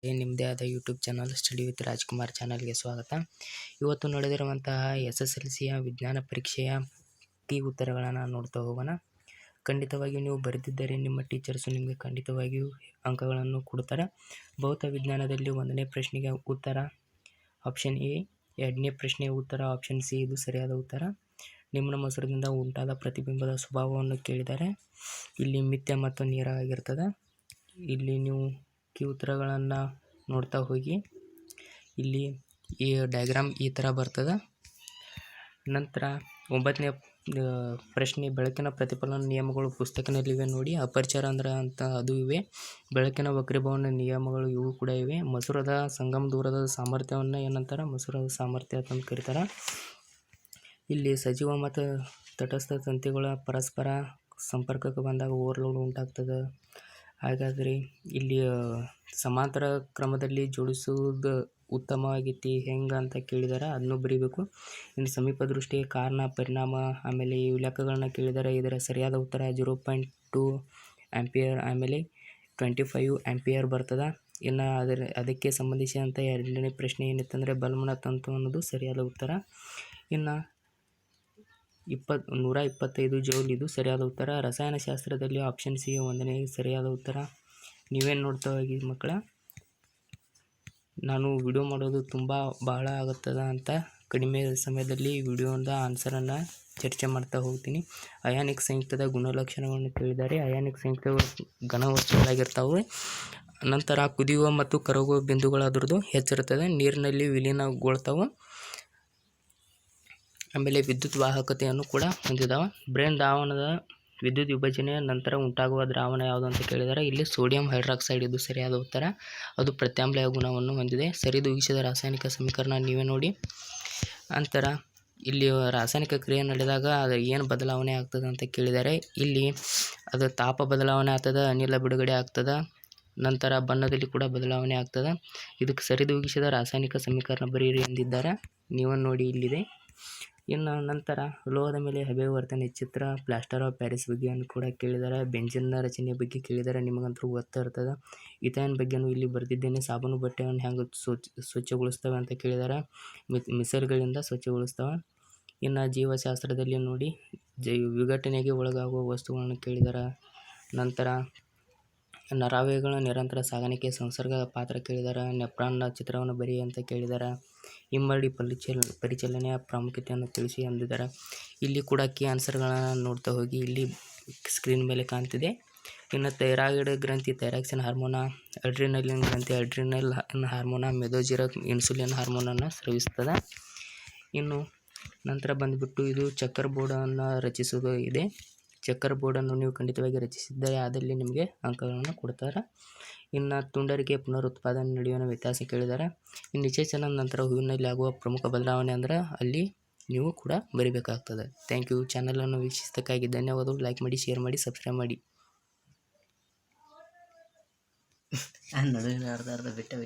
ನಿಮ್ಮದೇ ಆದ YouTube channel study with Rajkumar ಚಾನಲ್ಗೆ ಸ್ವಾಗತ. ಇವತ್ತು ನಡೆದಿರುವಂತಹ SSLCಯ ವಿಜ್ಞಾನ ಪರೀಕ್ಷೆಯ ಕೀ ಉತ್ತರಗಳನ್ನು ನೋಡ್ತಾ ಹೋಗೋಣ. ಖಂಡಿತವಾಗಿಯೂ ನೀವು ಬರೆದಿದ್ದರೆ ನಿಮ್ಮ ಟೀಚರ್ಸು ನಿಮಗೆ ಖಂಡಿತವಾಗಿಯೂ ಅಂಕಗಳನ್ನು ಕೊಡ್ತಾರೆ. ಭೌತ ವಿಜ್ಞಾನದಲ್ಲಿ 1ನೇ ಪ್ರಶ್ನೆಗೆ ಉತ್ತರ ಆಪ್ಷನ್ ಎ, 2ನೇ ಪ್ರಶ್ನೆಯ ಉತ್ತರ ಆಪ್ಷನ್ ಸಿ ಇದು ಸರಿಯಾದ ಉತ್ತರ. ನಿಮ್ನ ಮೊಸರದಿಂದ ಉಂಟಾದ ಪ್ರತಿಬಿಂಬದ ಸ್ವಭಾವವನ್ನು ಕೇಳಿದರೆ ಇಲ್ಲಿ ಮಿಥ್ಯ ಮತ್ತು ನೇರ ಆಗಿರ್ತದೆ. ಇಲ್ಲಿ ನೀವು ಕೀ ಉತ್ತರಗಳನ್ನು ನೋಡ್ತಾ ಹೋಗಿ. ಇಲ್ಲಿ ಈ ಡಯಾಗ್ರಾಮ್ ಈ ಥರ ಬರ್ತದೆ. ನಂತರ 9ನೇ ಪ್ರಶ್ನೆ, ಬೆಳಕಿನ ಪ್ರತಿಫಲನ ನಿಯಮಗಳು ಪುಸ್ತಕದಲ್ಲಿವೆ ನೋಡಿ. ಅಪರ್ಚರ ಅಂತ ಅದು ಇವೆ. ಬೆಳಕಿನ ವಕ್ರೀಭವನ ನಿಯಮಗಳು ಇವು ಕೂಡ ಇವೆ. ಮಸೂರದ ಸಂಗಮ ದೂರದ ಸಾಮರ್ಥ್ಯವನ್ನು ಏನಂತಾರೆ? ಮಸೂರದ ಸಾಮರ್ಥ್ಯ ಅಂತ ಕರೀತಾರೆ. ಇಲ್ಲಿ ಸಜೀವ ಮತ್ತು ತಟಸ್ಥ ತಂತಿಗಳ ಪರಸ್ಪರ ಸಂಪರ್ಕಕ್ಕೆ ಬಂದಾಗ ಓವರ್ಲೋಡ್ ಉಂಟಾಗ್ತದೆ. ಹಾಗಾದರೆ ಇಲ್ಲಿ ಸಮಾಂತರ ಕ್ರಮದಲ್ಲಿ ಜೋಡಿಸುವುದು ಉತ್ತಮವಾಗೈತಿ ಹೆಂಗೆ ಅಂತ ಕೇಳಿದ್ದಾರೆ, ಅದನ್ನು ಬರೀಬೇಕು. ಇನ್ನು ಸಮೀಪ ದೃಷ್ಟಿಗೆ ಕಾರಣ, ಪರಿಣಾಮ, ಆಮೇಲೆ ಈ ಲೆಕ್ಕಗಳನ್ನ ಕೇಳಿದರೆ ಇದರ ಸರಿಯಾದ ಉತ್ತರ 0.2 ಆಂಪಿಯರ್ ಆಮೇಲೆ 25 ಆಂಪಿಯರ್ ಬರ್ತದೆ. ಇನ್ನು ಅದಕ್ಕೆ ಸಂಬಂಧಿಸಿದಂಥ 2ನೇ ಪ್ರಶ್ನೆ ಏನಿತ್ತಂದರೆ ಬಲ್ಮನ ತಂತು ಅನ್ನೋದು ಸರಿಯಾದ ಉತ್ತರ. ಇನ್ನು 125 ಜೌಲ್ ಇದು ಸರಿಯಾದ ಉತ್ತರ. ರಸಾಯನಶಾಸ್ತ್ರದಲ್ಲಿ ಆಪ್ಷನ್ ಸಿ 1ನೇ ಸರಿಯಾದ ಉತ್ತರ. ನೀವೇನು ನೋಡ್ತಾ ಹೋಗಿ ಮಕ್ಕಳ, ನಾನು ವಿಡಿಯೋ ಮಾಡೋದು ಬಹಳ ಆಗುತ್ತದೆ ಅಂತ ಕಡಿಮೆ ಸಮಯದಲ್ಲಿ ವಿಡಿಯೋದ ಆನ್ಸರನ್ನು ಚರ್ಚೆ ಮಾಡ್ತಾ ಹೋಗ್ತೀನಿ. ಅಯಾನಿಕ್ ಸಂಯುಕ್ತದ ಗುಣಲಕ್ಷಣಗಳನ್ನು ಕೇಳಿದ್ದಾರೆ. ಅಯಾನಿಕ್ ಸಂಯುಕ್ತಗಳು ಘನವಸ್ತುಗಳಾಗಿರ್ತಾವೆ. ನಂತರ ಕುದಿಯುವ ಮತ್ತು ಕರಗುವ ಬಿಂದುಗಳು ಅದರದ್ದು ಹೆಚ್ಚಿರುತ್ತದೆ. ನೀರಿನಲ್ಲಿ ವಿಲೀನಗೊಳ್ತಾವೆ. ಆಮೇಲೆ ವಿದ್ಯುತ್ ವಾಹಕತೆಯನ್ನು ಕೂಡ ಹೊಂದಿದ್ದಾವೆ. ಬ್ರೇನ್ ದ್ರಾವಣದ ವಿದ್ಯುತ್ ವಿಭಜನೆಯ ನಂತರ ಉಂಟಾಗುವ ದ್ರಾವಣ ಯಾವುದು ಅಂತ ಕೇಳಿದರೆ ಇಲ್ಲಿ ಸೋಡಿಯಂ ಹೈಡ್ರಾಕ್ಸೈಡ್ ಇದು ಸರಿಯಾದ ಉತ್ತರ. ಅದು ಪ್ರತ್ಯಾಮ್ಲಯ ಗುಣವನ್ನು ಹೊಂದಿದೆ. ಸರಿದೂಗಿಸಿದ ರಾಸಾಯನಿಕ ಸಮೀಕರಣ ನೀವೇ ನೋಡಿ. ನಂತರ ಇಲ್ಲಿ ರಾಸಾಯನಿಕ ಕ್ರಿಯೆ ನಡೆದಾಗ ಅದು ಏನು ಬದಲಾವಣೆ ಆಗ್ತದೆ ಅಂತ ಕೇಳಿದರೆ ಇಲ್ಲಿ ಅದು ತಾಪ ಬದಲಾವಣೆ ಆಗ್ತದೆ, ಅನಿಲ ಬಿಡುಗಡೆ ಆಗ್ತದೆ, ನಂತರ ಬಣ್ಣದಲ್ಲಿ ಕೂಡ ಬದಲಾವಣೆ ಆಗ್ತದೆ. ಇದಕ್ಕೆ ಸರಿದೂಗಿಸಿದ ರಾಸಾಯನಿಕ ಸಮೀಕರಣ ಬರೀರಿ ಎಂದಿದ್ದಾರೆ. ನೀವು ನೋಡಿ ಇಲ್ಲಿದೆ. ಇನ್ನು ನಂತರ ಲೋಹದ ಮೇಲೆ ಹಬೆ ವರ್ತನೆ ಚಿತ್ರ, ಪ್ಲಾಸ್ಟರ್ ಆಫ್ ಪ್ಯಾರಿಸ್ ಬಗ್ಗೆಯನ್ನು ಕೂಡ ಕೇಳಿದ್ದಾರೆ. ಬೆಂಜಿನ್ನ ರಚನೆಯ ಬಗ್ಗೆ ಕೇಳಿದರೆ ನಿಮಗಂತೂ ಗೊತ್ತಾ ಇರ್ತದೆ. ಇಥೈನ್ ಬಗ್ಗೆನೂ ಇಲ್ಲಿ ಬರೆದಿದ್ದೇನೆ. ಸಾಬೂನು ಬಟ್ಟೆಯನ್ನು ಹೆಂಗೆ ಸ್ವಚ್ಛಗೊಳಿಸ್ತವೆ ಅಂತ ಕೇಳಿದ್ದಾರೆ. ಮಿಸರ್ಗಳಿಂದ ಸ್ವಚ್ಛಗೊಳಿಸ್ತವೆ. ಇನ್ನು ಜೀವಶಾಸ್ತ್ರದಲ್ಲಿ ನೋಡಿ ವಿಘಟನೆಗೆ ಒಳಗಾಗುವ ವಸ್ತುಗಳನ್ನು ಕೇಳಿದ್ದಾರೆ. ನಂತರ ನರಾವಯಗಳ ನಿರಂತರ ಸಾಗಾಣಿಕೆ ಸಂಸರ್ಗ ಪಾತ್ರ ಕೇಳಿದ್ದಾರೆ. ನೆಫ್ರಾನ್ನ ಚಿತ್ರವನ್ನು ಬರಿ ಅಂತ ಕೇಳಿದ್ದಾರೆ. ಹಿಮ್ಮಡಿ ಪರಿಚಲನೆಯ ಪ್ರಾಮುಖ್ಯತೆಯನ್ನು ತಿಳಿಸಿ ಎಂದಿದ್ದಾರೆ. ಇಲ್ಲಿ ಕೂಡ ಕೀ ಆನ್ಸರ್ಗಳನ್ನು ನೋಡ್ತಾ ಹೋಗಿ. ಇಲ್ಲಿ ಸ್ಕ್ರೀನ್ ಮೇಲೆ ಕಾಣ್ತಿದೆ. ಇನ್ನು ಥೈರಾಯ್ಡ್ ಗ್ರಂಥಿ ಥೈರಾಕ್ಸಿನ್ ಹಾರ್ಮೋನ, ಅಡ್ರಿನಲಿನ್ ಗ್ರಂಥಿ ಅಡ್ರಿನಲ್ ಹಾರ್ಮೋನ, ಮೆದೋಜಿರಕ್ ಇನ್ಸುಲಿನ್ ಹಾರ್ಮೋನನ್ನು ಸ್ರವಿಸ್ತದೆ. ಇನ್ನು ನಂತರ ಬಂದುಬಿಟ್ಟು ಇದು ಚೆಕ್ಕರ್ ಬೋರ್ಡನ್ನು ರಚಿಸೋದು ಇದೆ. ಚೆಕ್ಕರ್ ಬೋರ್ಡನ್ನು ನೀವು ಖಂಡಿತವಾಗಿ ರಚಿಸಿದ್ದರೆ ಆದಲ್ಲಿ ನಿಮಗೆ ಅಂಕಗಳನ್ನು ಕೊಡ್ತಾರೆ. ಇನ್ನು ತುಂಡರಿಕೆ ಪುನರುತ್ಪಾದನೆ ನಡುವಿನ ವ್ಯತ್ಯಾಸ ಕೇಳಿದ್ದಾರೆ. ಇನ್ನು ನಿಷೇಚನ ನಂತರ ಹೂವಿನಲ್ಲಿ ಆಗುವ ಪ್ರಮುಖ ಬದಲಾವಣೆ ಅಂದರೆ ಅಲ್ಲಿ ನೀವು ಕೂಡ ಬರೀಬೇಕಾಗ್ತದೆ. Thank you. ಚಾನಲನ್ನು ವೀಕ್ಷಿಸಿದ್ದಕ್ಕಾಗಿ ಧನ್ಯವಾದಗಳು. ಲೈಕ್ ಮಾಡಿ, ಶೇರ್ ಮಾಡಿ, ಸಬ್ಸ್ಕ್ರೈಬ್ ಮಾಡಿ. ನಡುವಿನ ಅರ್ಧ ಬಿಟ್ಟು